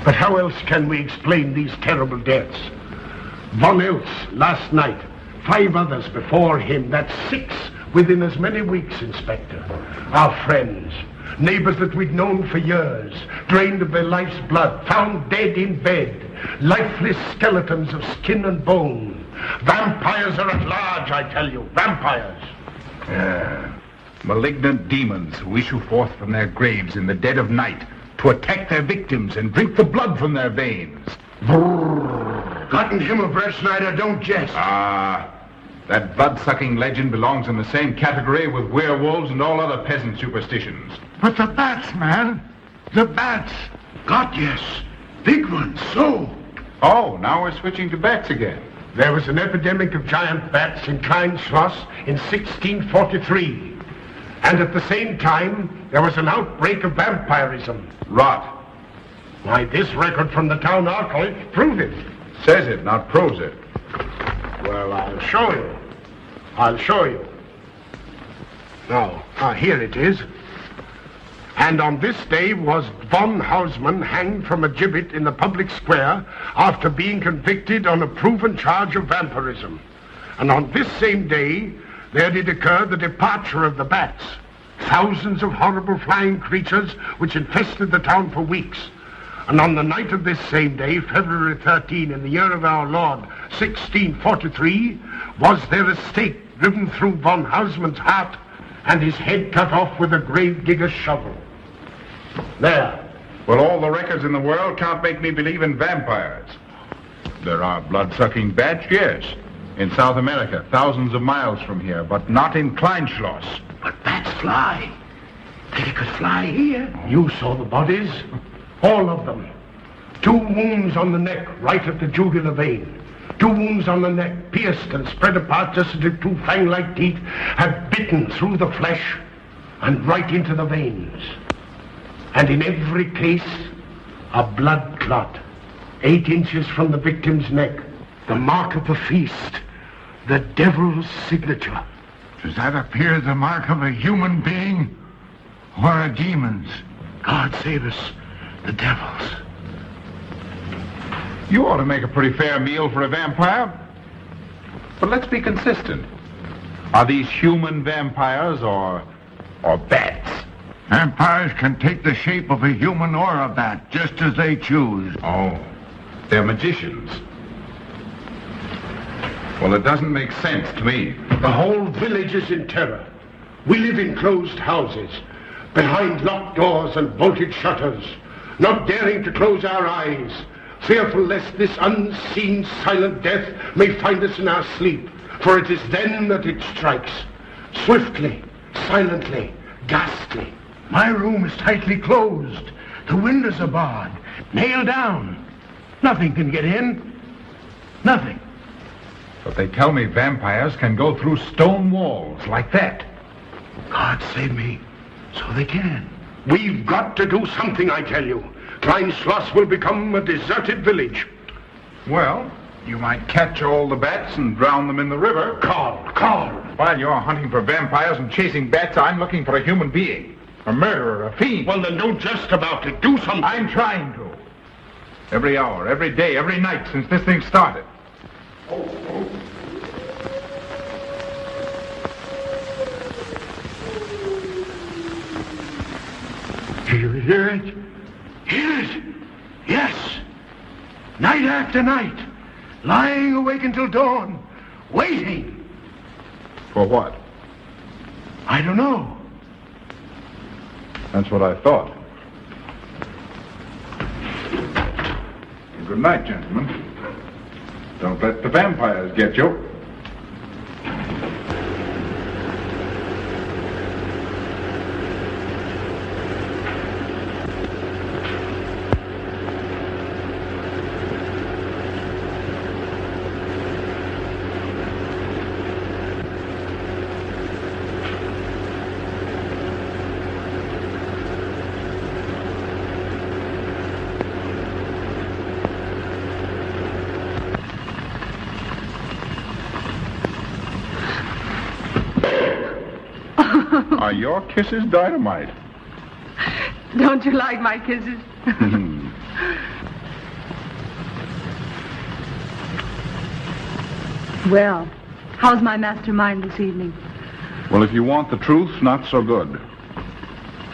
But how else can we explain these terrible deaths? One else last night, 5 others before him, that's 6 within as many weeks, Inspector. Our friends, neighbors that we'd known for years, drained of their life's blood, found dead in bed, lifeless skeletons of skin and bone. Vampires are at large, I tell you, vampires. Malignant demons who issue forth from their graves in the dead of night to attack their victims and drink the blood from their veins. Gotten Himmelbrecht, Schneider, don't jest. That blood-sucking legend belongs in the same category with werewolves and all other peasant superstitions. But the bats, man. The bats. God, yes. Big ones, so. Oh, now we're switching to bats again. There was an epidemic of giant bats in Klineschloss in 1643. And at the same time, there was an outbreak of vampirism. Rot. Why, this record from the town archive proves it. Says it, not proves it. Well, I'll show you. I'll show you. Now, here it is. And on this day was von Hausmann hanged from a gibbet in the public square after being convicted on a proven charge of vampirism. And on this same day, there did occur the departure of the bats, thousands of horrible flying creatures which infested the town for weeks. And on the night of this same day, February 13, in the year of our Lord, 1643, was there a stake driven through von Hausmann's heart and his head cut off with a grave digger's shovel. There. Well, all the records in the world can't make me believe in vampires. There are blood-sucking bats, yes. In South America, thousands of miles from here, but not in Klineschloss. But bats fly. They could fly here. You saw the bodies. All of them. 2 wounds on the neck, right at the jugular vein. 2 wounds on the neck, pierced and spread apart just as if 2 fang-like teeth had bitten through the flesh and right into the veins. And in every case, a blood clot, 8 inches from the victim's neck. The mark of the feast, the devil's signature. Does that appear the mark of a human being or a demon's? God save us, the devil's. You ought to make a pretty fair meal for a vampire. But let's be consistent. Are these human vampires or bats? Vampires can take the shape of a human or a bat, just as they choose. Oh, they're magicians. Well, it doesn't make sense to me. The whole village is in terror. We live in closed houses, behind locked doors and bolted shutters, not daring to close our eyes, fearful lest this unseen silent death may find us in our sleep, for it is then that it strikes, swiftly, silently, ghastly. My room is tightly closed. The windows are barred, nailed down. Nothing can get in. Nothing. But they tell me vampires can go through stone walls like that. God save me. So they can. We've got to do something, I tell you. Klineschloss will become a deserted village. Well, you might catch all the bats and drown them in the river. Carl. While you're hunting for vampires and chasing bats, I'm looking for a human being. A murderer, a fiend. Well, then don't jest about it. Do something. I'm trying to. Every hour, every day, every night since this thing started. Do you hear it? Hear it? Yes. Night after night. Lying awake until dawn. Waiting. For what? I don't know. That's what I thought. Good night, gentlemen. Don't let the vampires get you. Are your kisses dynamite? Don't you like my kisses? Well, how's my mastermind this evening? Well, if you want the truth, not so good.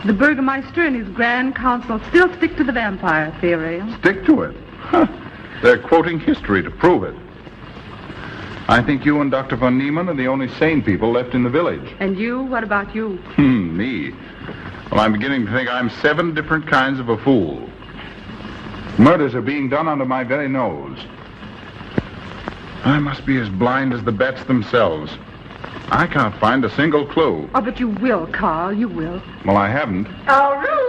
The Burgermeister and his Grand Council still stick to the vampire theory. Stick to it? Huh. They're quoting history to prove it. I think you and Dr. von Niemann are the only sane people left in the village. And you? What about you? Me? Well, I'm beginning to think I'm 7 different kinds of a fool. Murders are being done under my very nose. I must be as blind as the bats themselves. I can't find a single clue. Oh, but you will, Carl. You will. Well, I haven't. Oh, Ruth!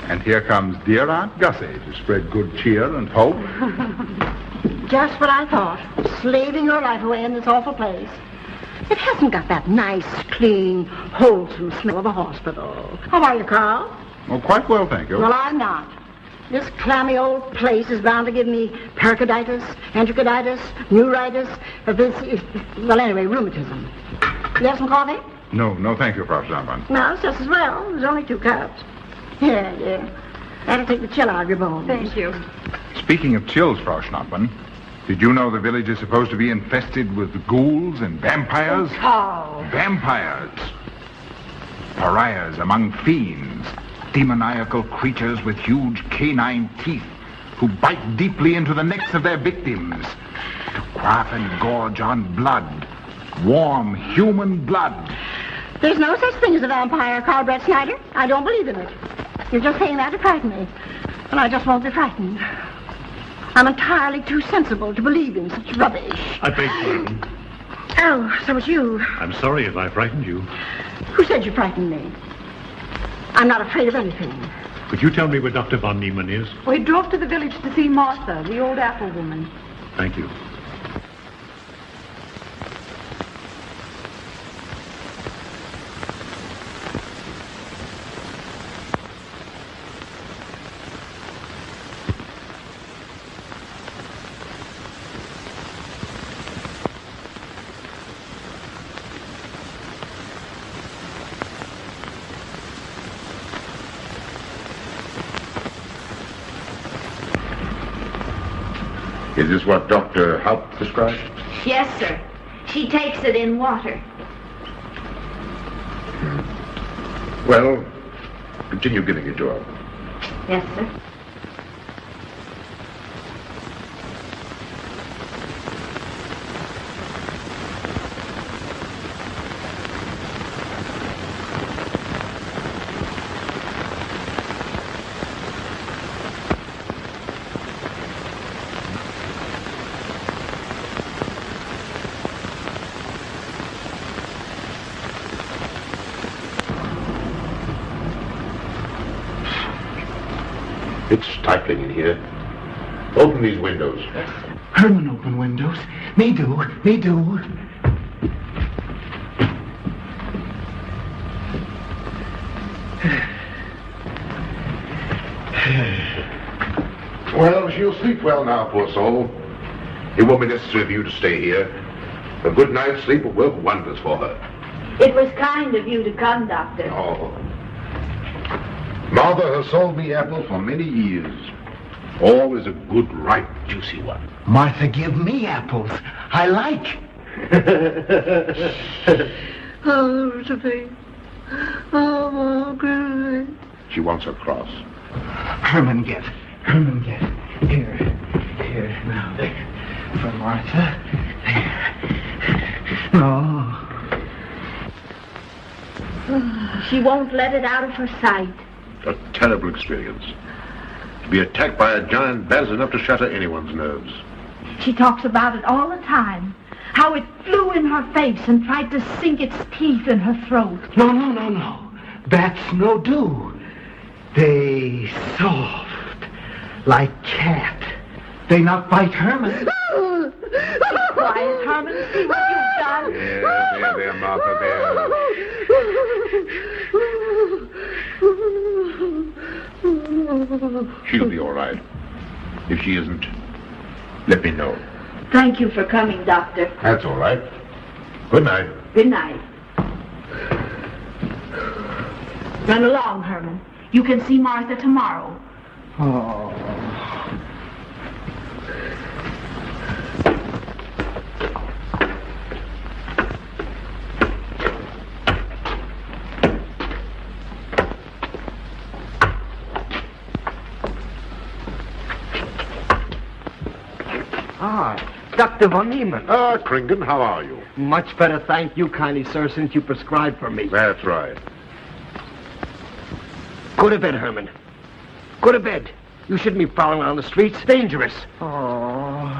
And here comes dear Aunt Gussie to spread good cheer and hope. Just what I thought. Slaving your life away in this awful place. It hasn't got that nice, clean, wholesome smell of a hospital. How are you, Carl? Oh, quite well, thank you. Well, I'm not. This clammy old place is bound to give me pericarditis, enterocolitis, neuritis, well, anyway, rheumatism. You have some coffee? No, thank you, Frau Stammmann. No, it's just as well. There's only 2 cups. Here. That'll take the chill out of your bones. Thank you. Speaking of chills, Frau Schnappmann, did you know the village is supposed to be infested with ghouls and vampires? Carl. Vampires. Pariahs among fiends. Demoniacal creatures with huge canine teeth who bite deeply into the necks of their victims to quaff and gorge on blood. Warm human blood. There's no such thing as a vampire, Carl Brett Snyder. I don't believe in it. You're just saying that to frighten me. And I just won't be frightened. I'm entirely too sensible to believe in such rubbish. I beg pardon. Oh, so it's you. I'm sorry if I frightened you. Who said you frightened me? I'm not afraid of anything. Could you tell me where Dr. von Niemann is? We drove to the village to see Martha, the old apple woman. Thank you. Is this what Dr. Haupt described? Yes, sir. She takes it in water. Well, continue getting it to her. Yes, sir. It's stifling in here. Open these windows. Herman open windows. Me do. Well, she'll sleep well now, poor soul. It won't be necessary for you to stay here. A good night's sleep will work wonders for her. It was kind of you to come, Doctor. Oh. Mother has sold me apples for many years. Always a good, ripe, juicy one. Martha, give me apples. I like. Oh, Josephine. Oh, Margaret. She wants her cross. Herman, get. Here, now, there. For Martha. There. No. She won't let it out of her sight. A terrible experience. To be attacked by a giant bat is enough to shatter anyone's nerves. She talks about it all the time. How it flew in her face and tried to sink its teeth in her throat. No. Bats no do. They soft, like cat. They not bite Herman. Be quiet, Herman. See what you've done. There, Martha, there. She'll be all right. If she isn't, let me know. Thank you for coming, Doctor. That's all right. Good night. Good night. Run along, Herman. You can see Martha tomorrow. Oh. Dr. von Niemann. Ah, Kringen, how are you? Much better, thank you kindly, sir, since you prescribed for me. That's right. Go to bed, Herman. Go to bed. You shouldn't be prowling around the streets. Dangerous. Oh.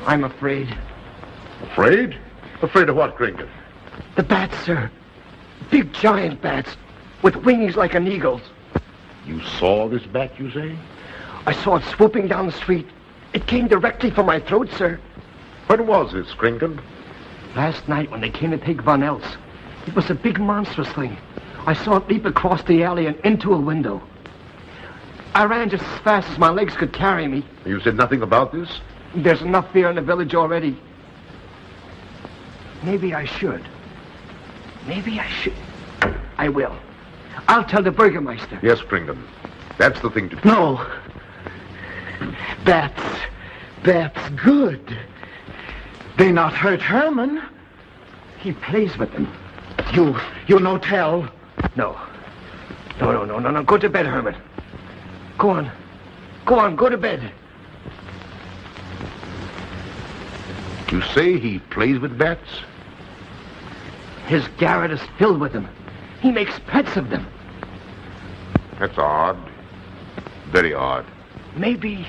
I'm afraid. Afraid? Afraid of what, Kringen? The bats, sir. Big giant bats with wings like an eagle's. You saw this bat, you say? I saw it swooping down the street. It came directly for my throat, sir. When was this, Kringen? Last night when they came to take Von Else. It was a big monstrous thing. I saw it leap across the alley and into a window. I ran just as fast as my legs could carry me. You said nothing about this? There's enough fear in the village already. Maybe I should. I will. I'll tell the Burgermeister. Yes, Kringen. That's the thing to do. No. That's good. They not hurt Herman. He plays with them. You no tell. No. Go to bed, Herman. Go on, go to bed. You say he plays with bats? His garret is filled with them. He makes pets of them. That's odd. Very odd. Maybe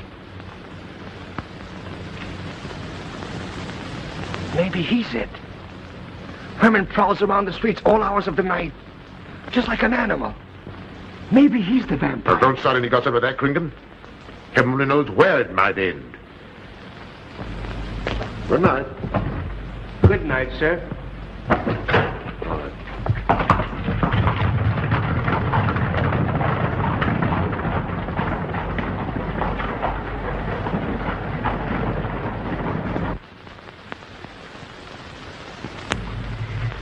he's it. Herman prowls around the streets all hours of the night, just like an animal. Maybe he's the vampire. Now, don't start any gossip with that, Kringen. Heaven only knows where it might end. Good night. Good night, sir.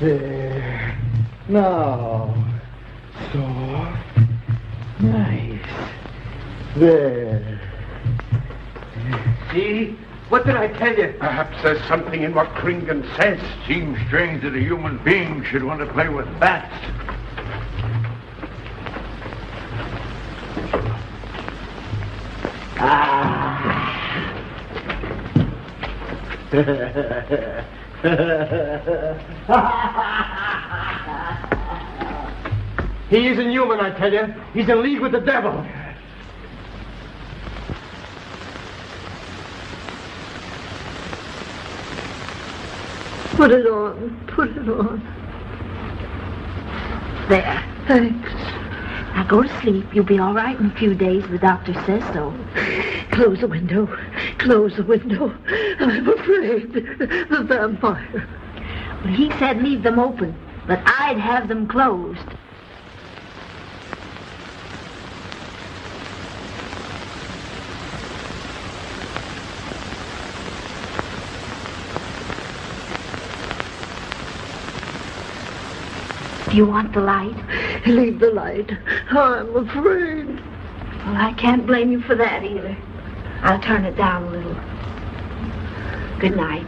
There. Now. Soft. Nice. There. See? What did I tell you? Perhaps there's something in what Kringen says. Seems strange that a human being should want to play with bats. He isn't human, I tell you. He's in league with the devil. Put it on. There. Thanks. Now go to sleep. You'll be all right in a few days. The doctor says so. Close the window. I'm afraid. The vampire. Well, he said leave them open, but I'd have them closed. Do you want the light? Leave the light. I'm afraid. Well, I can't blame you for that either. I'll turn it down a little. Good night.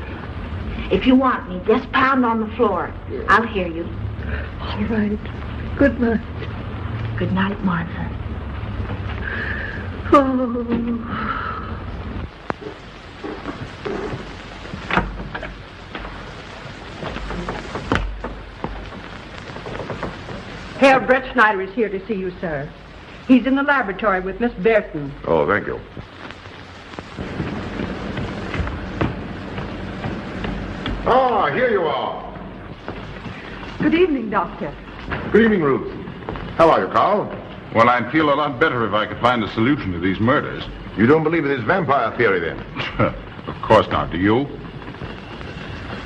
If you want me, just pound on the floor. I'll hear you. All right. Good night. Good night, Martha. Oh. Herr Brett Schneider is here to see you, sir. He's in the laboratory with Miss Burton. Oh, thank you. Ah, here you are. Good evening, Doctor. Good evening, Ruth. How are you, Carl? Well, I'd feel a lot better if I could find a solution to these murders. You don't believe in this vampire theory, then? Of course not. Do you?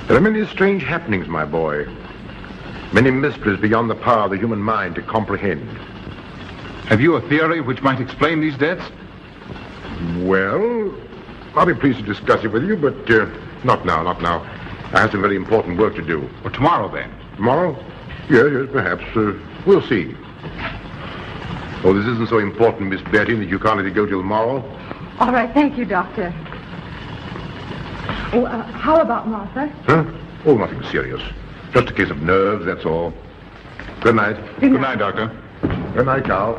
There are many strange happenings, my boy. Many mysteries beyond the power of the human mind to comprehend. Have you a theory which might explain these deaths? Well, I'll be pleased to discuss it with you, but not now. I have some very important work to do. Well, tomorrow, then. Tomorrow? Yes, perhaps. We'll see. Oh, this isn't so important, Miss Betty, that you can't let it go till tomorrow. All right, thank you, Doctor. Oh, how about Martha? Huh? Oh, nothing serious. Just a case of nerves, that's all. Good night. Good night, Doctor. Good night, Carl.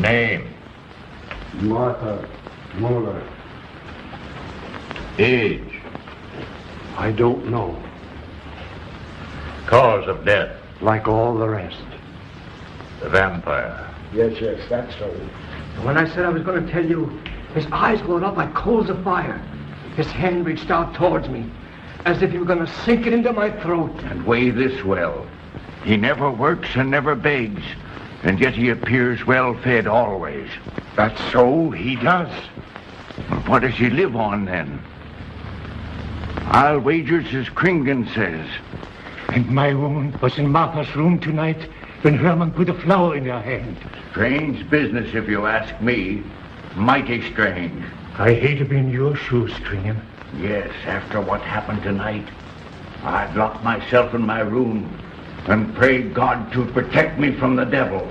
Name? Martha Muller. Age? I don't know. Cause of death? Like all the rest. The vampire? Yes, that's so. When I said I was going to tell you, his eyes glowed up like coals of fire. His hand reached out towards me, as if he were going to sink it into my throat. And weigh this well. He never works and never begs, and yet he appears well-fed always. That's so, he does. Well, what does he live on, then? I'll wager it's as Kringen says. And my woman was in Martha's room tonight when Herman put a flower in her hand. Strange business, if you ask me. Mighty strange. I hate to be in your shoes, Kringen. Yes, after what happened tonight, I'd lock myself in my room and pray God to protect me from the devil.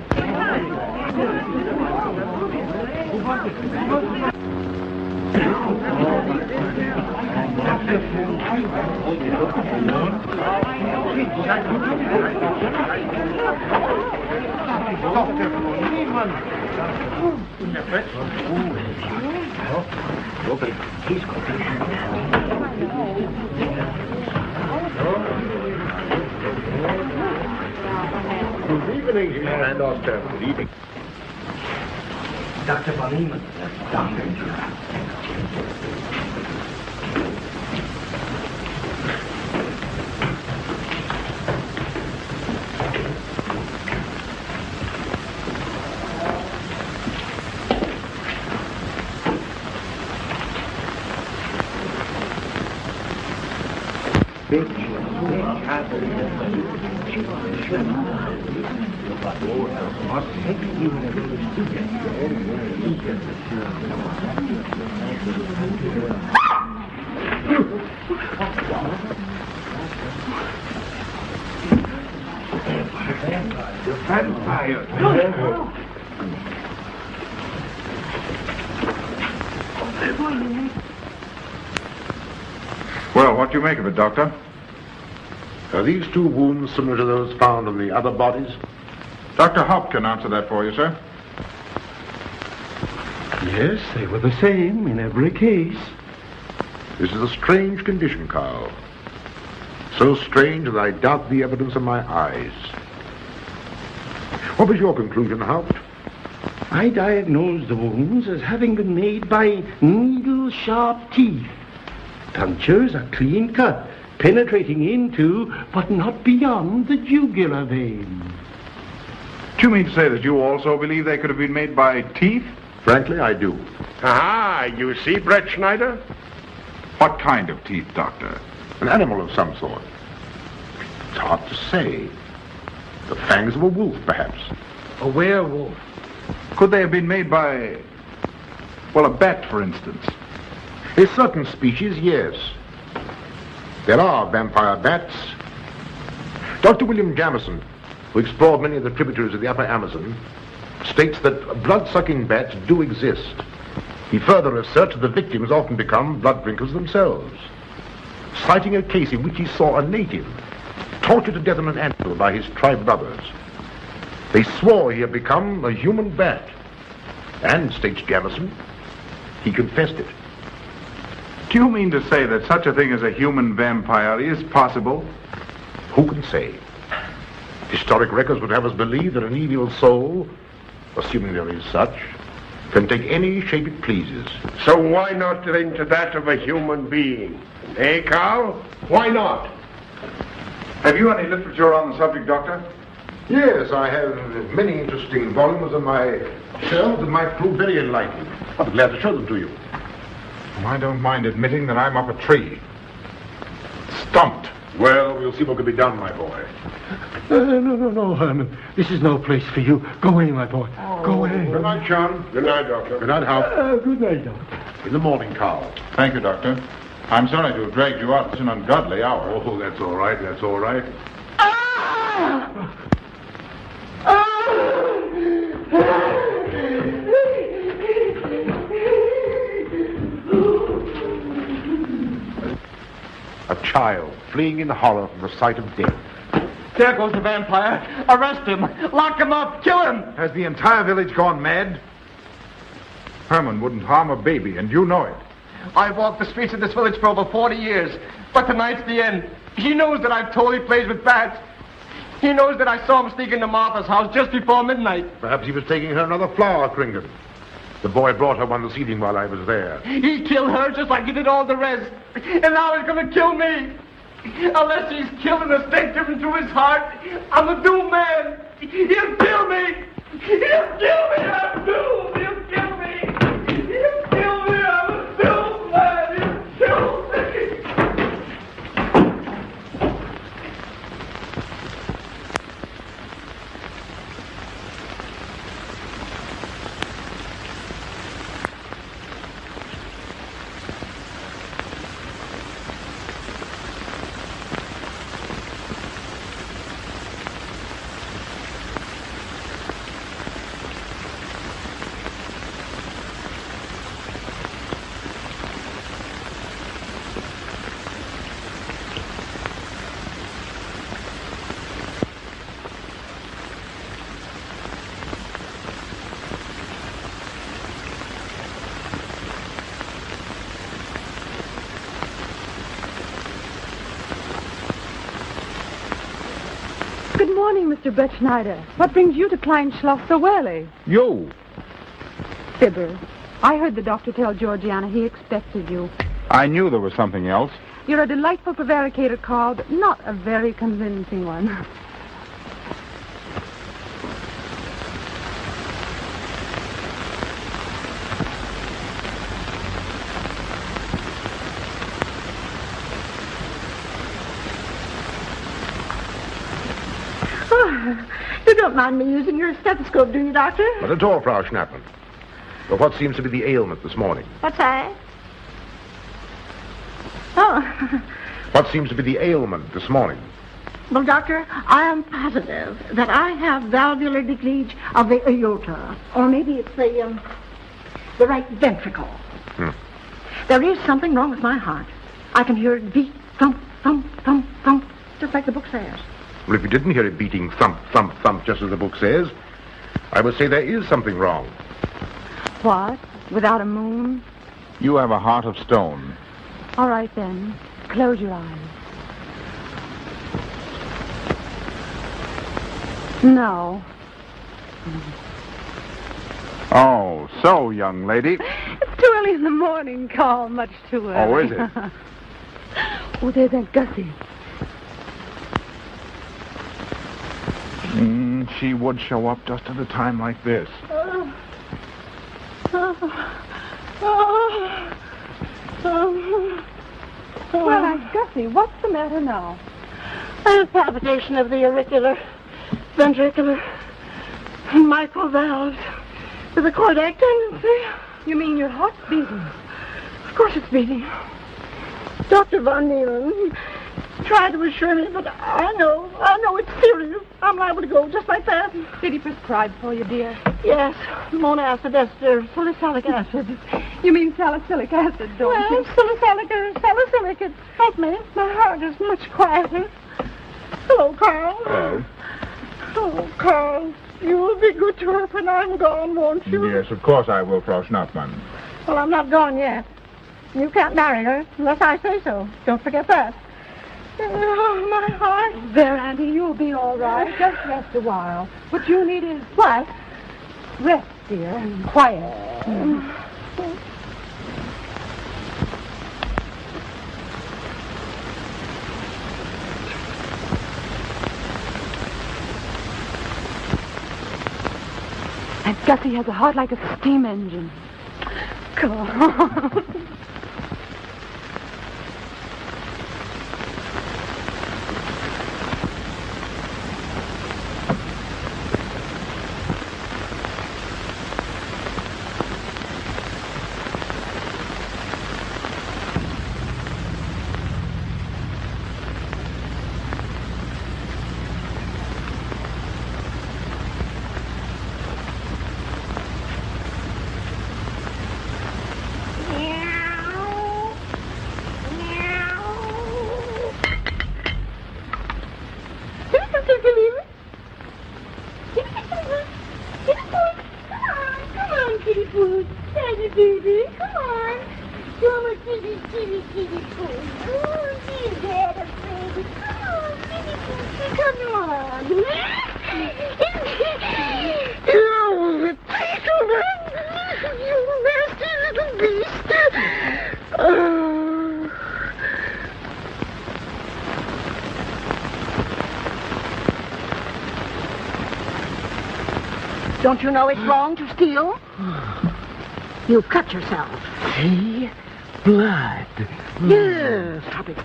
Good evening, Doctor. Good evening. Dr. Von Niemann. Doctor. Well, what do you make of it, Doctor? Are these two wounds similar to those found on the other bodies? Dr. Haupt can answer that for you, sir. Yes, they were the same in every case. This is a strange condition, Carl. So strange that I doubt the evidence of my eyes. What was your conclusion, Haupt? I diagnosed the wounds as having been made by needle-sharp teeth. Punctures are clean cut, penetrating into, but not beyond, the jugular vein. Do you mean to say that you also believe they could have been made by teeth? Frankly, I do. Ah, you see, Brett Schneider? What kind of teeth, Doctor? An animal of some sort. It's hard to say. The fangs of a wolf, perhaps. A werewolf. Could they have been made by, well, a bat, for instance? A certain species, yes. There are vampire bats. Dr. William Jamison, who explored many of the tributaries of the upper Amazon, states that blood-sucking bats do exist. He further asserts that the victims often become blood drinkers themselves, citing a case in which he saw a native tortured to death in an anthill by his tribe brothers. They swore he had become a human bat, and, states Jamison, he confessed it. Do you mean to say that such a thing as a human vampire is possible? Who can say? Historic records would have us believe that an evil soul, assuming there is such, can take any shape it pleases. So why not into that of a human being? Eh, Carl? Why not? Have you any literature on the subject, Doctor? Yes, I have many interesting volumes on my shelves that might prove very enlightening. I'll be glad to show them to you. I don't mind admitting that I'm up a tree. Stumped. Well, we'll see what can be done, my boy. No, Herman. This is no place for you. Go away, my boy. Go away. Good night, John. Good night, Doctor. Good night, Hal. Good night, Doctor. In the morning, Carl. Thank you, Doctor. I'm sorry to have dragged you out at such an ungodly hour. Oh, that's all right. That's all right. A child fleeing in horror from the sight of death. There goes the vampire. Arrest him. Lock him up. Kill him. Has the entire village gone mad? Herman wouldn't harm a baby, and you know it. I've walked the streets of this village for over 40 years, but tonight's the end. He knows that I've told he plays with bats. He knows that I saw him sneak into Martha's house just before midnight. Perhaps he was taking her another flower, Kringan. The boy brought her one this evening while I was there. He killed her just like he did all the rest. And now he's going to kill me. Unless he's killed in a stake driven through his heart, I'm a doomed man. He'll kill me. He'll kill me. I'm doomed. He'll kill me. He'll kill me. I'm a doomed man. He'll kill me. Good morning, Mr. Brett Schneider. What brings you to Klineschloss so early? You. Fibber, I heard the doctor tell Georgiana he expected you. I knew there was something else. You're a delightful prevaricator, Carl, but not a very convincing one. You don't mind me using your stethoscope, do you, Doctor? Not at all, Frau Schnappmann. But what seems to be the ailment this morning? What's that? Oh. What seems to be the ailment this morning? Well, Doctor, I am positive that I have valvular leakage of the aorta. Or maybe it's the right ventricle. There is something wrong with my heart. I can hear it beat, thump, thump, thump, thump, just like the book says. Well, if you didn't hear it beating thump, thump, thump, just as the book says, I would say there is something wrong. What? Without a moon? You have a heart of stone. All right, then. Close your eyes. No. Oh, so, young lady. It's too early in the morning, Carl. Much too early. Oh, is it? Oh, there's Aunt Gussie. She would show up just at a time like this. Well, Aunt Gussie, what's the matter now? I have palpitation of the auricular, ventricular, and mitral valves with a cardiac tendency. You mean your heart's beating? Of course it's beating. Dr. Von Nealon tried to assure me, but I know it's serious. I'm liable to go just like that. Did he prescribe for you, dear? Yes, monacid ester, salicylic acid. You mean salicylic acid, don't you? Salicylic, it helped me. My heart is much quieter. Hello, Carl. Hello. Oh, Carl, you will be good to her when I'm gone, won't you? Yes, of course I will, Frau Schnappmann. Well, I'm not gone yet. You can't marry her unless I say so. Don't forget that. Oh, my heart. There, Auntie, you'll be all right. Just rest a while. What you need is... What? Rest, dear, and quiet. And Gussie has a heart like a steam engine. Come on. Don't you know it's wrong to steal? You've cut yourself. See? Blood. Yes. Stop it.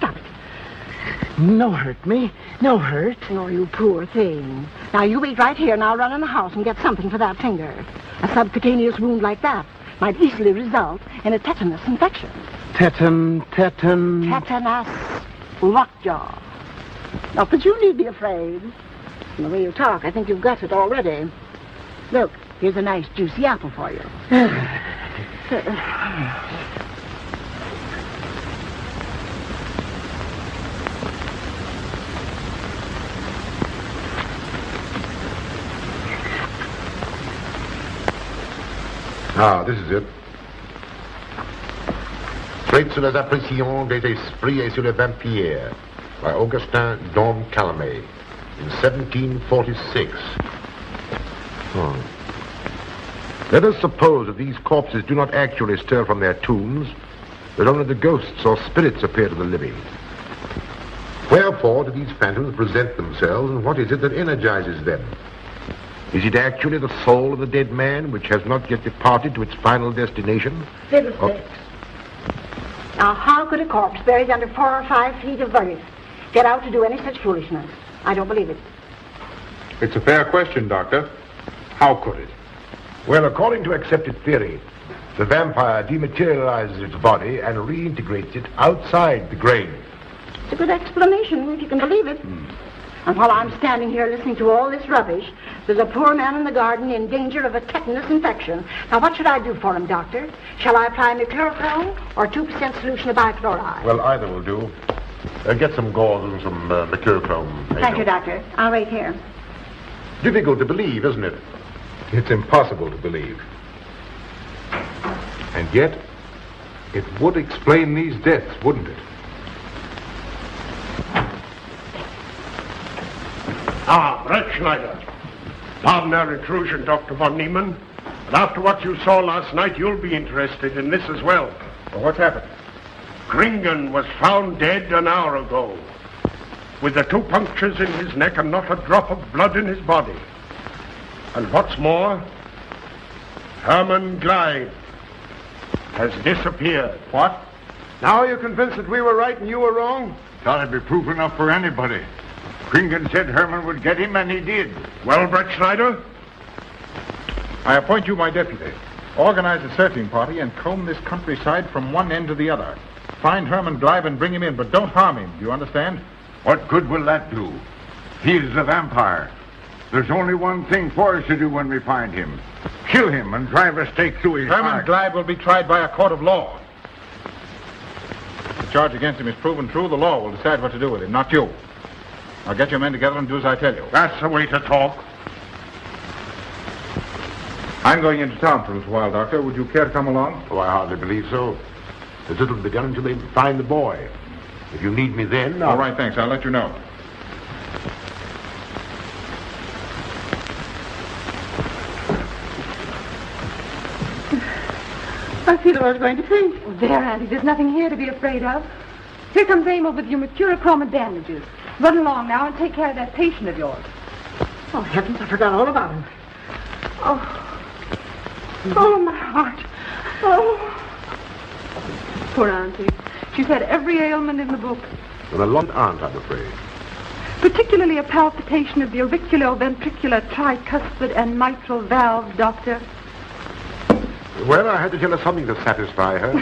No hurt me. No hurt. Oh, you poor thing. Now, you wait right here, and I'll run in the house and get something for that finger. A subcutaneous wound like that might easily result in a tetanus infection. Tetanus. Lockjaw. Not that you need be afraid. From the way you talk, I think you've got it already. Look, here's a nice juicy apple for you. This is it. Traits sur les impressions des esprits et sur les vampires by Augustin Dom Calame in 1746. Let us suppose that these corpses do not actually stir from their tombs, that only the ghosts or spirits appear to the living. Wherefore do these phantoms present themselves, and what is it that energizes them? Is it actually the soul of the dead man which has not yet departed to its final destination? Fiddlesticks. Now, how could a corpse buried under 4 or 5 feet of earth get out to do any such foolishness? I don't believe it. It's a fair question, Doctor. How could it? Well, according to accepted theory, the vampire dematerializes its body and reintegrates it outside the grave. It's a good explanation, if you can believe it. And while I'm standing here listening to all this rubbish, there's a poor man in the garden in danger of a tetanus infection. Now, what should I do for him, Doctor? Shall I apply mercurochrome or 2% solution of bichloride? Well, either will do. Get some gauze and some mercurochrome. Thank you, Doctor. I'll wait here. Difficult to believe, isn't it? It's impossible to believe. And yet, it would explain these deaths, wouldn't it? Brett Schneider. Pardon our intrusion, Dr. von Niemann. But after what you saw last night, you'll be interested in this as well. Well, what's happened? Kringen was found dead an hour ago, with the 2 punctures in his neck and not a drop of blood in his body. And what's more, Herman Gleib has disappeared. What? Now you're convinced that we were right and you were wrong? Thought it'd be proof enough for anybody. Kringen said Herman would get him, and he did. Well, Brett Schneider? I appoint you my deputy. Organize a searching party and comb this countryside from one end to the other. Find Herman Gleibe and bring him in, but don't harm him. Do you understand? What good will that do? He is a vampire. There's only one thing for us to do when we find him. Kill him and drive a stake through his Herman heart. Gleibe will be tried by a court of law. If the charge against him is proven true, the law will decide what to do with him, not you. Now get your men together and do as I tell you. That's the way to talk. I'm going into town for a little while, Doctor. Would you care to come along? Oh, I hardly believe so. This isn't begun until they find the boy. If you need me then, All right, thanks. I'll let you know. I feel I was going to faint. Oh, there, Auntie, there's nothing here to be afraid of. Here comes Emil with your mercurochrome and bandages. Run along now and take care of that patient of yours. Oh, heavens, I forgot all about him. Oh, my heart. Oh. Poor Auntie. She's had every ailment in the book. And a lot aren't, I'm afraid. Particularly a palpitation of the auriculoventricular, tricuspid, and mitral valves, Doctor. Well, I had to tell her something to satisfy her.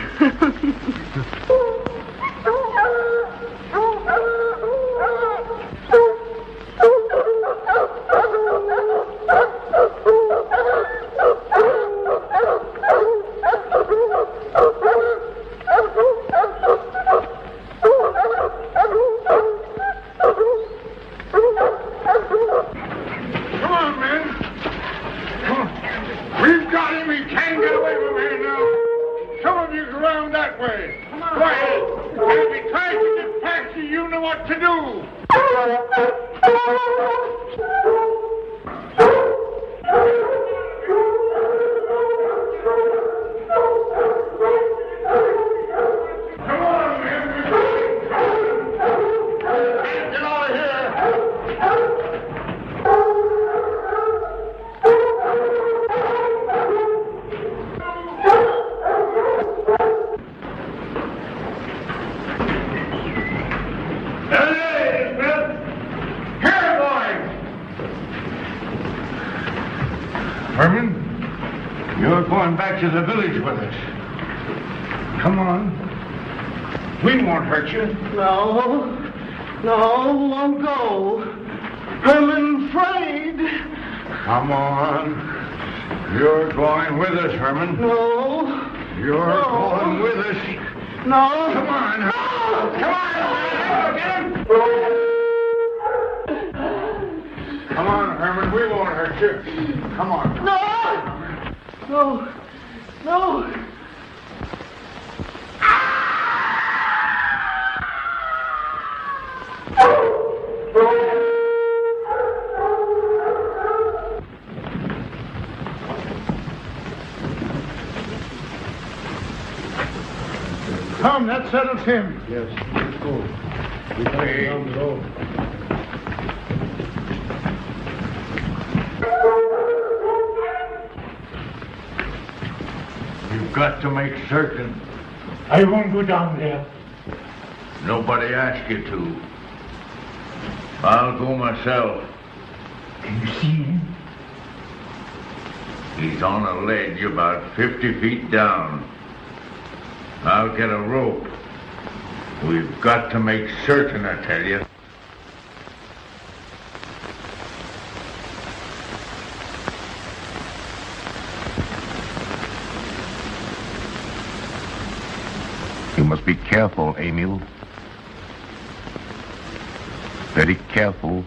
Come on, men. Come on. We've got him. He can't get away from here now. Some of you go around that way. Come on. Right. And if he tries to get past you, you know what to do. Come on, men. Get out of here. There it is, Bill. Here, boys. Herman, you're going back to the village with us. Come on. We won't hurt you. No, won't go. I'm afraid. Come on. You're going with us, Herman. No. You're going with us. No. Come on. Come on. Get him. Come on, Herman. We won't hurt you. Come on. No. Come, that settles him. Yes, let's go. We're coming down the road. You've got to make certain. I won't go down there. Nobody asked you to. I'll go myself. Can you see him? He's on a ledge about 50 feet down. I'll get a rope. We've got to make certain, I tell you. You must be careful, Emil. Very careful.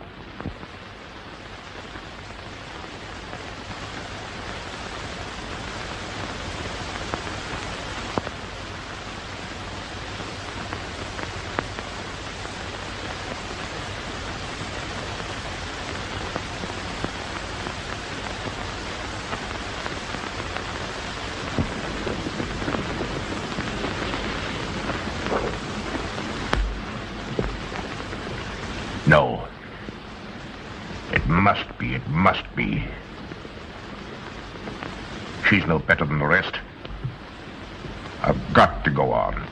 No. It must be. She's no better than the rest. I've got to go on.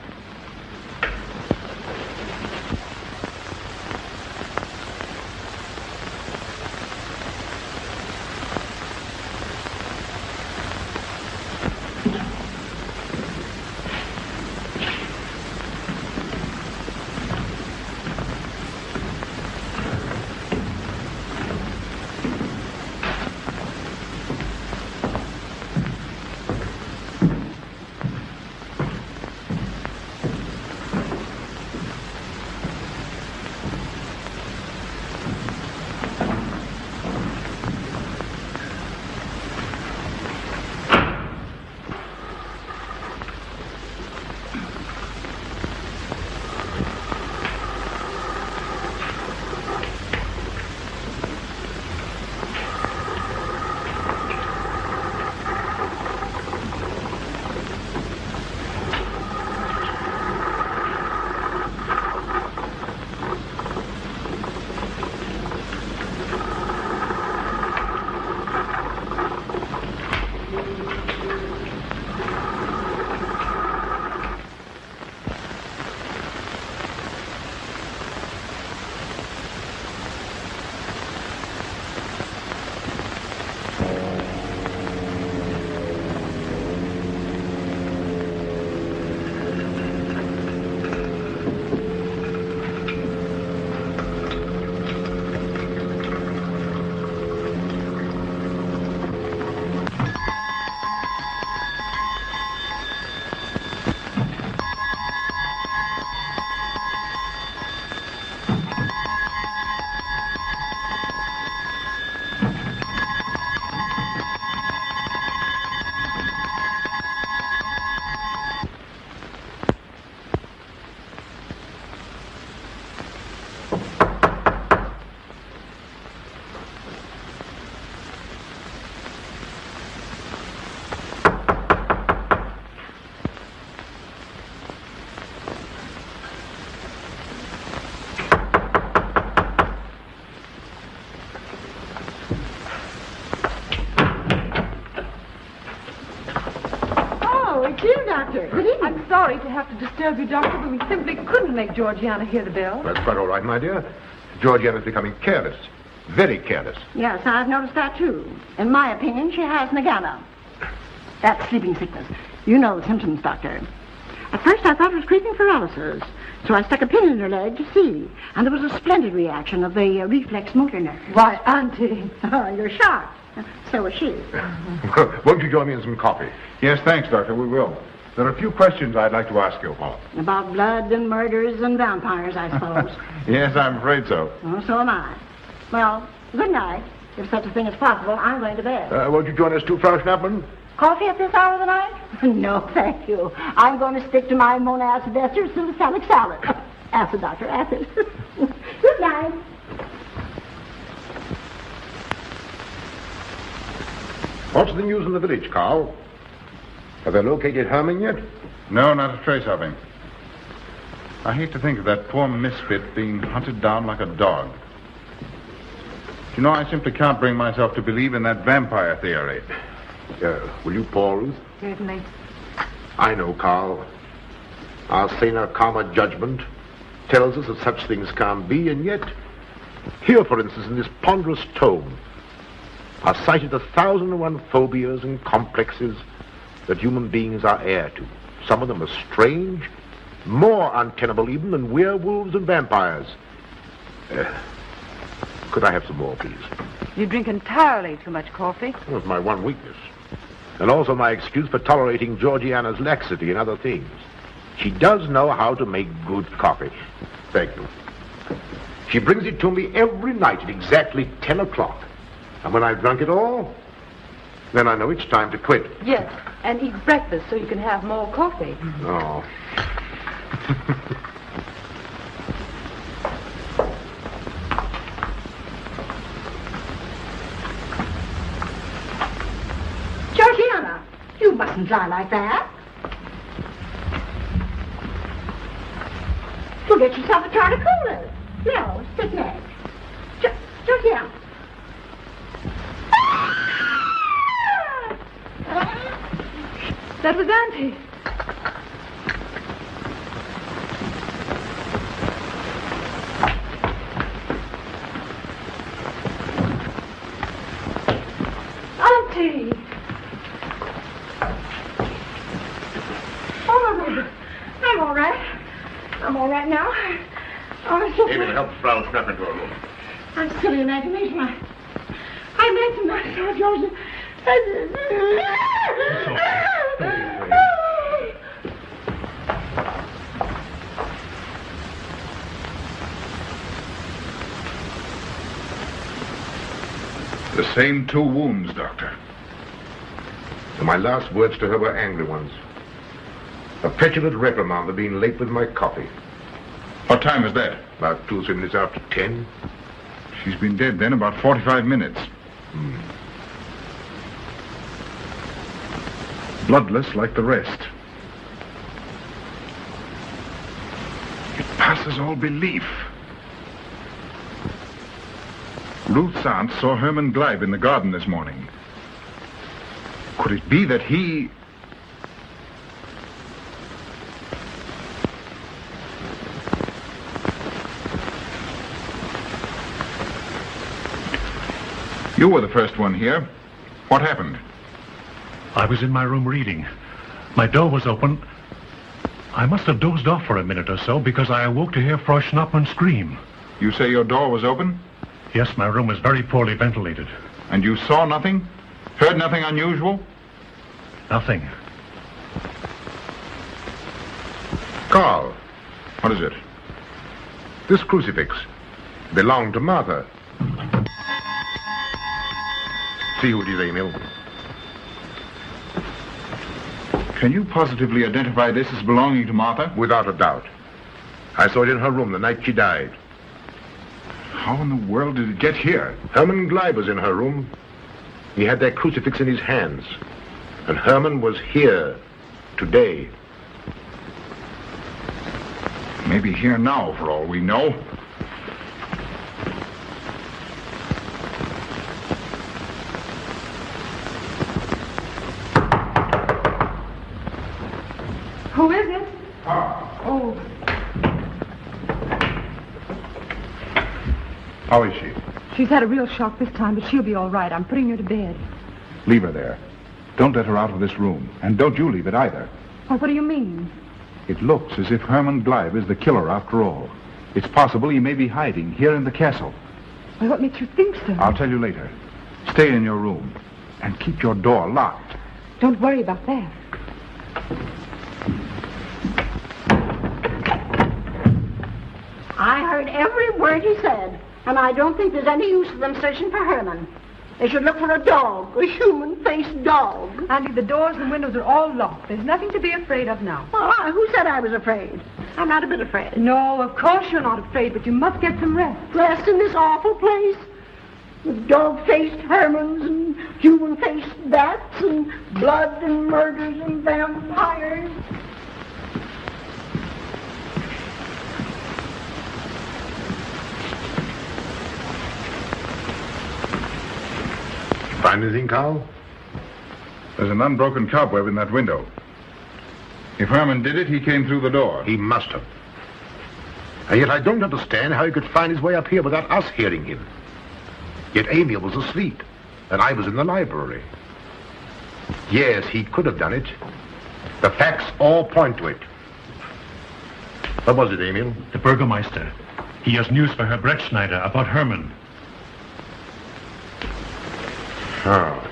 Doctor. Good evening. I'm sorry to have to disturb you, Doctor, but we simply couldn't make Georgiana hear the bell. That's quite all right, my dear. Georgiana's becoming careless. Very careless. Yes, I've noticed that, too. In my opinion, she has nagana. That's sleeping sickness. You know the symptoms, Doctor. At first, I thought it was creeping paralysis, so I stuck a pin in her leg to see, and there was a splendid reaction of the reflex motor nerve. Why, Auntie. Oh, you're shocked. So is she. Won't you join me in some coffee? Yes, thanks, Doctor. We will. There are a few questions I'd like to ask you, Paul. About blood and murders and vampires, I suppose. Yes, I'm afraid so. Oh, so am I. Well, good night. If such a thing is possible, I'm going to bed. Won't you join us too, Frau Schnappmann? Coffee at this hour of the night? No, thank you. I'm going to stick to my monacid ester salicylic salad. Acid, Doctor, acid. Good night. What's the news in the village, Carl? Have they located Herman yet? No, not a trace of him. I hate to think of that poor misfit being hunted down like a dog. You know, I simply can't bring myself to believe in that vampire theory. Will you pour, Ruth? Certainly. I know, Carl. Our saner, calmer judgment tells us that such things can't be, and yet, here, for instance, in this ponderous tome, are cited 1,001 phobias and complexes that human beings are heir to. Some of them are strange, more untenable even than werewolves and vampires. Could I have some more, please? You drink entirely too much coffee. Well, it's my one weakness. And also my excuse for tolerating Georgiana's laxity and other things. She does know how to make good coffee. Thank you. She brings it to me every night at exactly 10 o'clock. And when I've drunk it all, then I know it's time to quit. Yes, and eat breakfast so you can have more coffee. Oh. Georgiana, you mustn't lie like that. You'll get yourself a torticolis. No, sit next. Georgiana. That was Auntie. Auntie! Oh, I'm all right. I'm all right now. Oh, so Amy, help Frau Schnappmann to her room. I'm silly imagination. I mentioned myself, George. The same 2 wounds, Doctor. And my last words to her were angry ones. A petulant reprimand for being late with my coffee. What time was that? About 2 or 3 minutes after 10. She's been dead then about 45 minutes. Bloodless like the rest. It passes all belief. Ruth's aunt saw Herman Gleib in the garden this morning. Could it be that he... You were the first one here. What happened? I was in my room reading. My door was open. I must have dozed off for a minute or so because I awoke to hear Frau Schnappmann scream. You say your door was open? Yes, my room is very poorly ventilated. And you saw nothing? Heard nothing unusual? Nothing. Carl. What is it? This crucifix belonged to Martha. See who it is, Emil. Can you positively identify this as belonging to Martha? Without a doubt. I saw it in her room the night she died. How in the world did it get here? Herman Gleib was in her room. He had that crucifix in his hands. And Herman was here today. Maybe here now, for all we know. How is she? She's had a real shock this time, but she'll be all right. I'm putting her to bed. Leave her there. Don't let her out of this room. And don't you leave it either. Well, what do you mean? It looks as if Herman Gleib is the killer after all. It's possible he may be hiding here in the castle. Well, what makes you think so? I'll tell you later. Stay in your room and keep your door locked. Don't worry about that. I heard every word he said, and I don't think there's any use of them searching for Herman. They should look for a dog, a human-faced dog. Andy, the doors and windows are all locked. There's nothing to be afraid of now. Well, who said I was afraid? I'm not a bit afraid. No, of course you're not afraid, but you must get some rest. Rest in this awful place? With dog-faced Hermans and human-faced bats and blood and murders and vampires. Find anything, Carl? There's an unbroken cobweb in that window. If Herman did it, he came through the door. He must have. And yet I don't understand how he could find his way up here without us hearing him. Yet Amy was asleep, and I was in the library. Yes, he could have done it. The facts all point to it. What was it, Emil? The Burgermeister. He has news for Herr Brettschneider about Herman. Oh.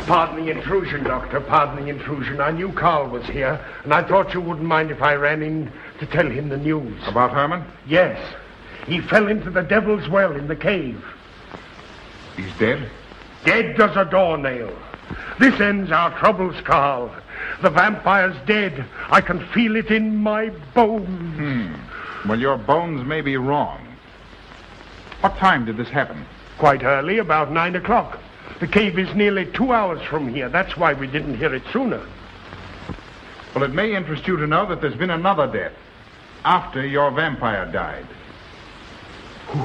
Pardon the intrusion, Doctor. Pardon the intrusion. I knew Carl was here, and I thought you wouldn't mind if I ran in to tell him the news. About Herman? Yes. He fell into the devil's well in the cave. He's dead? Dead as a doornail. This ends our troubles, Carl. The vampire's dead. I can feel it in my bones. Well, your bones may be wrong. What time did this happen? Quite early, about 9 o'clock. The cave is nearly 2 hours from here. That's why we didn't hear it sooner. Well, it may interest you to know that there's been another death after your vampire died. Who?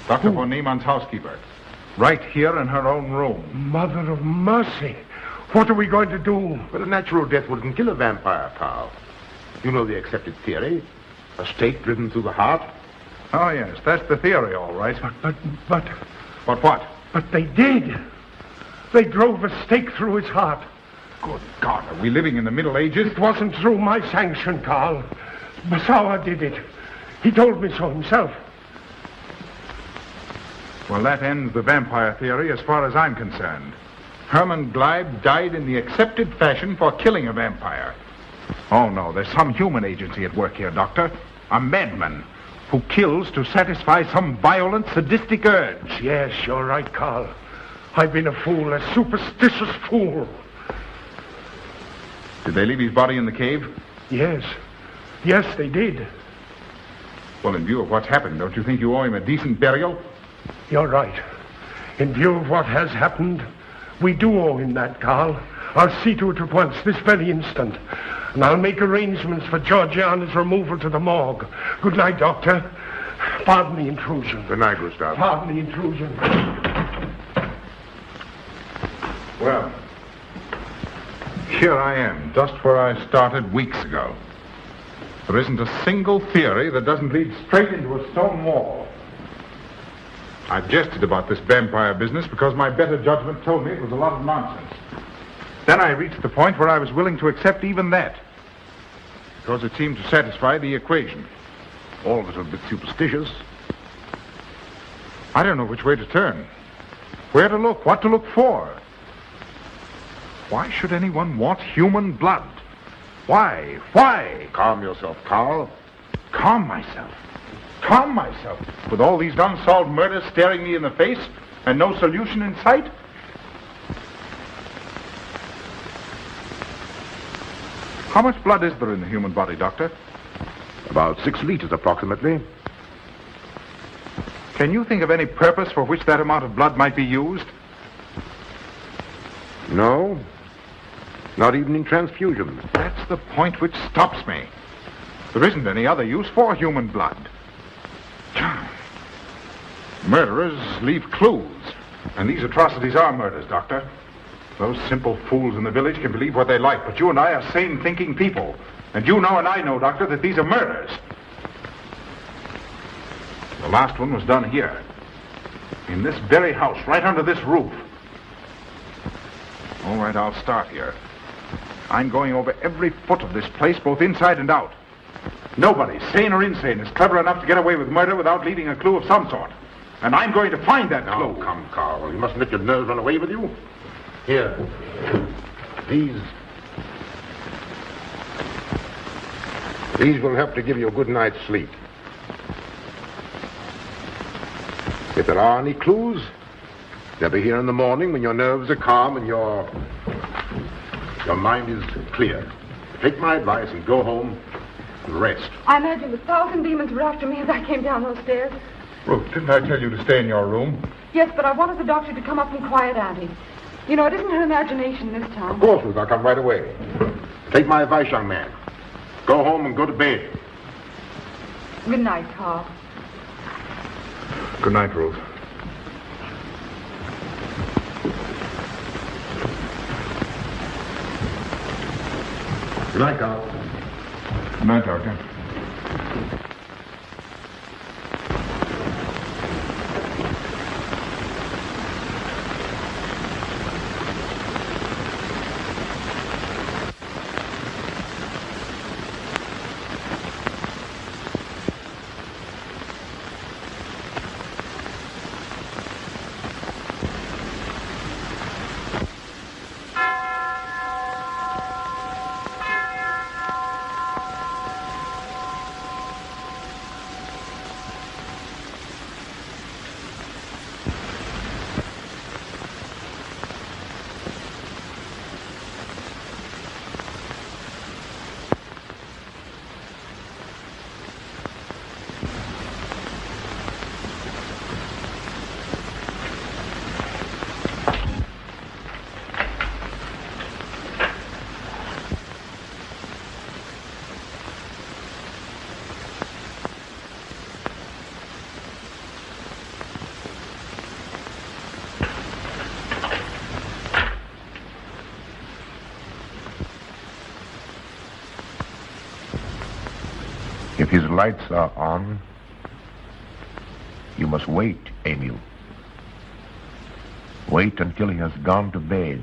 Dr. von Niemann's housekeeper. Right here in her own room. Mother of mercy. What are we going to do? But a natural death wouldn't kill a vampire, Carl. You know the accepted theory. A stake driven through the heart. Oh, yes, that's the theory, all right. But... But what? But they did. They drove a stake through his heart. Good God, are we living in the Middle Ages? It wasn't through my sanction, Carl. Massawa did it. He told me so himself. Well, that ends the vampire theory as far as I'm concerned. Herman Gleib died in the accepted fashion for killing a vampire. Oh, no, there's some human agency at work here, Doctor. A madman who kills to satisfy some violent, sadistic urge. Yes, you're right, Carl. I've been a fool, a superstitious fool. Did they leave his body in the cave? Yes. Yes, they did. Well, in view of what's happened, don't you think you owe him a decent burial? You're right. In view of what has happened, we do owe him that, Carl. I'll see to it at once, this very instant. And I'll make arrangements for Georgiana's removal to the morgue. Good night, Doctor. Pardon the intrusion. Good night, Gustav. Pardon the intrusion. Well, here I am, just where I started weeks ago. There isn't a single theory that doesn't lead straight into a stone wall. I jested about this vampire business because my better judgment told me it was a lot of nonsense. Then I reached the point where I was willing to accept even that, because it seemed to satisfy the equation. All of it a bit superstitious. I don't know which way to turn, where to look, what to look for. Why should anyone want human blood? Why? Why? Calm yourself, Carl. Calm myself. Calm myself. With all these unsolved murders staring me in the face and no solution in sight? How much blood is there in the human body, Doctor? About 6 liters, approximately. Can you think of any purpose for which that amount of blood might be used? No. Not even in transfusion. That's the point which stops me. There isn't any other use for human blood. Murderers leave clues. And these atrocities are murders, Doctor. Those simple fools in the village can believe what they like, but you and I are sane, thinking people. And you know and I know, Doctor, that these are murders. The last one was done here. In this very house, right under this roof. All right, I'll start here. I'm going over every foot of this place, both inside and out. Nobody, sane or insane, is clever enough to get away with murder without leaving a clue of some sort. And I'm going to find that clue. Now, come, Carl. You mustn't let your nerves run away with you. Here. These will help to give you a good night's sleep. If there are any clues, they'll be here in the morning when your nerves are calm and your mind is clear. Take my advice and go home and rest. I imagine 1,000 demons were after me as I came down those stairs. Ruth, didn't I tell you to stay in your room? Yes, but I wanted the doctor to come up and quiet Auntie. You know, it isn't her imagination this time. Of course, Ruth, I'll come right away. Take my advice, young man. Go home and go to bed. Good night, Carl. Good night, Ruth. Good night, Carl. Good night, Doctor. If his lights are on, you must wait, Emil. Wait until he has gone to bed.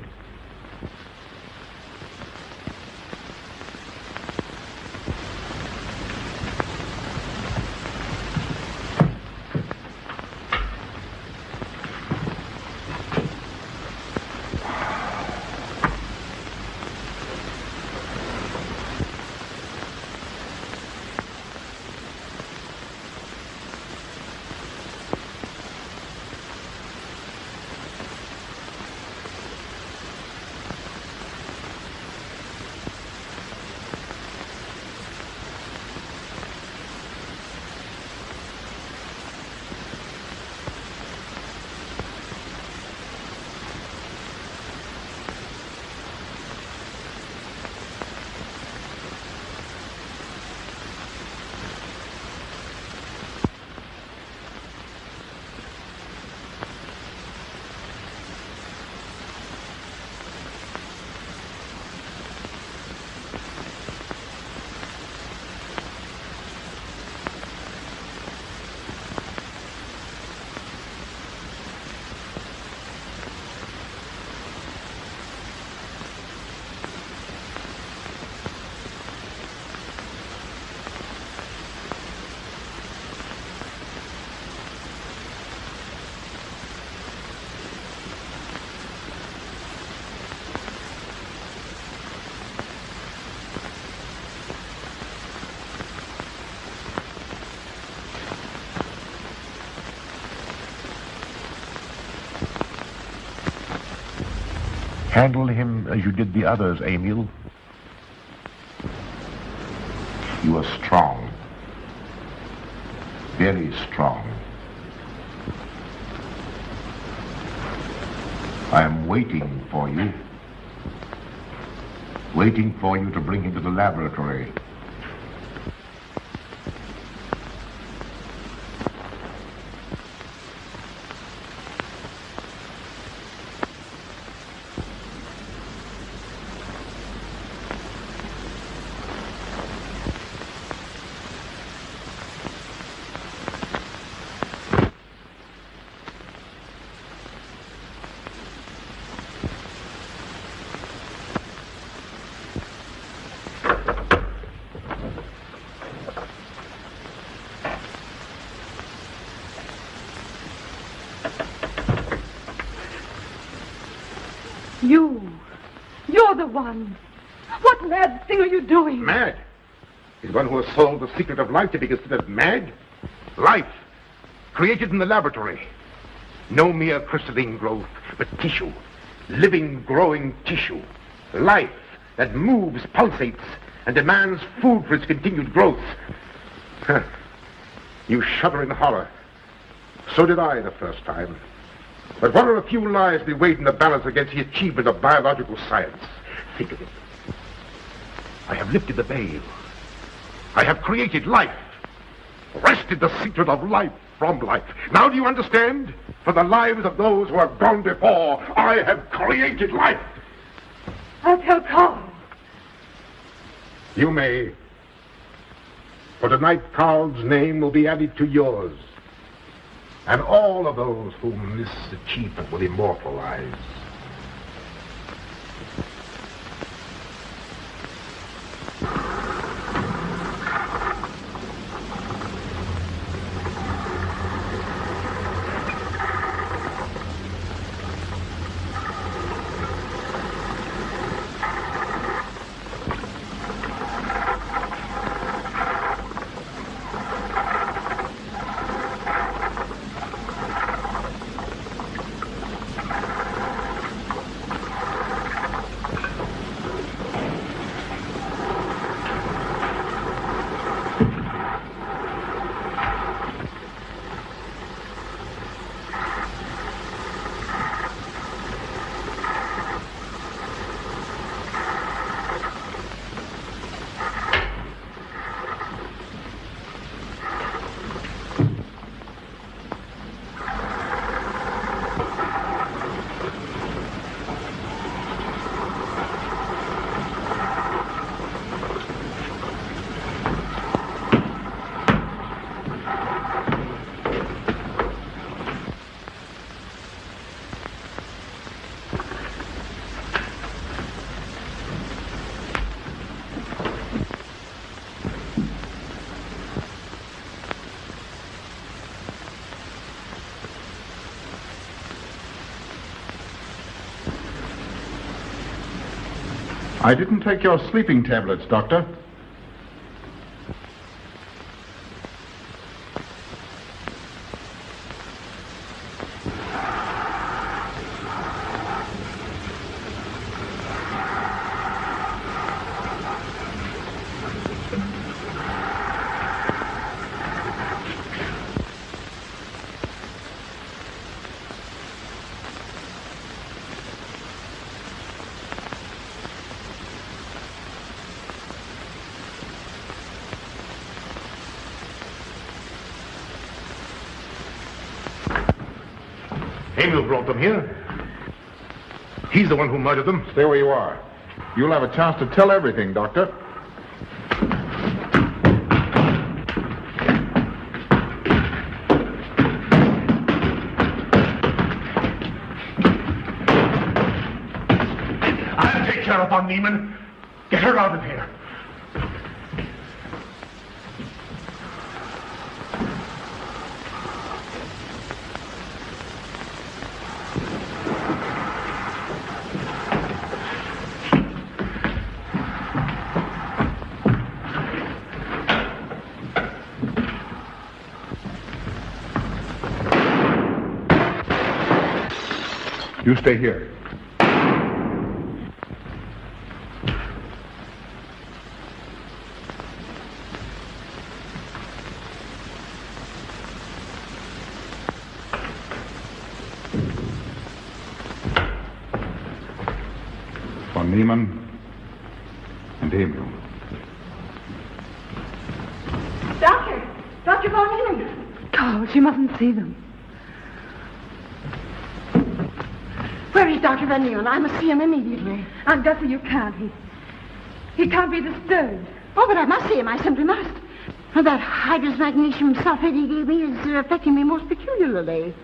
Handle him as you did the others, Emil. You are strong. Very strong. I am waiting for you. Waiting for you to bring him to the laboratory. one. What mad thing are you doing? Mad? Is one who has solved the secret of life to be considered mad? Life, created in the laboratory. No mere crystalline growth, but tissue. Living, growing tissue. Life that moves, pulsates, and demands food for its continued growth. Huh. You shudder in horror. So did I the first time. But what are a few lives be weighed in the balance against the achievement of biological science? Think of it. I have lifted the veil. I have created life. Wrested the secret of life from life. Now do you understand? For the lives of those who have gone before, I have created life. I'll tell Carl. You may. For tonight, Carl's name will be added to yours. And all of those whom this achievement will immortalize. I didn't take your sleeping tablets, Doctor. Emil brought them here. He's the one who murdered them. Stay where you are. You'll have a chance to tell everything, Doctor. I'll take care of von Niemann. Get her out of here. You stay here. Von Niemann and Emil. Dr. Von Niemann. Carl, she mustn't see them. Where is Dr. Van Niemann? I must see him immediately. Aunt Gussie, you can't. He can't be disturbed. Oh, but I must see him. I simply must. That hydrous magnesium sulfate he gave me is affecting me most peculiarly.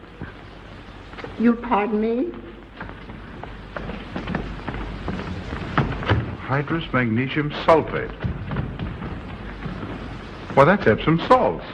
You'll pardon me? Hydrous magnesium sulfate. Well, that's Epsom salts.